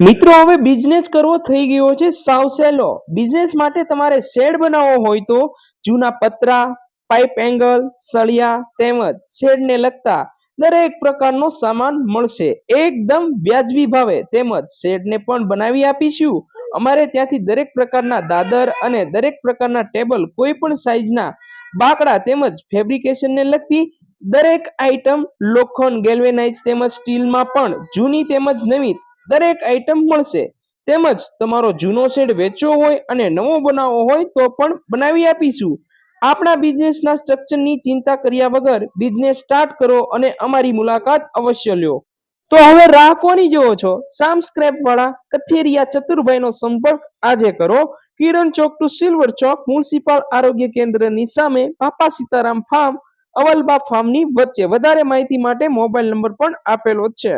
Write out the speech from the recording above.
મિત્રો હવે બિઝનેસ કરવો થઈ ગયો છે સાવ સહેલો। બિઝનેસ માટે તમારે શેડ બનાવવો હોય તો જૂના પતરા, પાઇપ એંગલ, સળિયા તેમજ શેડને લગતા દરેક પ્રકારનો સામાન મળશે એકદમ વ્યાજબી ભાવે। તેમજ શેડને પણ બનાવી આપીશું। અમારે ત્યાંથી દરેક પ્રકારના દાદર અને દરેક પ્રકારના ટેબલ કોઈ પણ સાઈઝના બાકડા તેમજ ફેબ્રિકેશનને લગતી દરેક આઈટમ લોખંડ, ગેલ્વેનાઇઝ તેમજ સ્ટીલમાં પણ જૂની તેમજ નવી દરેક આઈટમ મળશે। તેમજ તમારો જૂનો શેડ વેચવો હોય અને નવો બનાવવો હોય તો પણ બનાવી આપીશું। આપણા બિઝનેસના સ્ટ્રક્ચરની ચિંતા કર્યા વગર બિઝનેસ સ્ટાર્ટ કરો અને અમારી મુલાકાત અવશ્ય લ્યો। તો હવે રાહ કોની જોવો છો? સામ સ્ક્રેપ વાળા કથેરિયા ચતુરભાઈનો સંપર્ક આજે કરો। કિરણ ચોક ટુ સિલ્વર ચોક, મ્યુનિસિપલ આરોગ્ય કેન્દ્રની સામે, બાપા સીતારામ ફાર્મ, અવલબા ફાર્મની વચ્ચે। વધારે માહિતી માટે મોબાઈલ નંબર પણ આપેલો છે।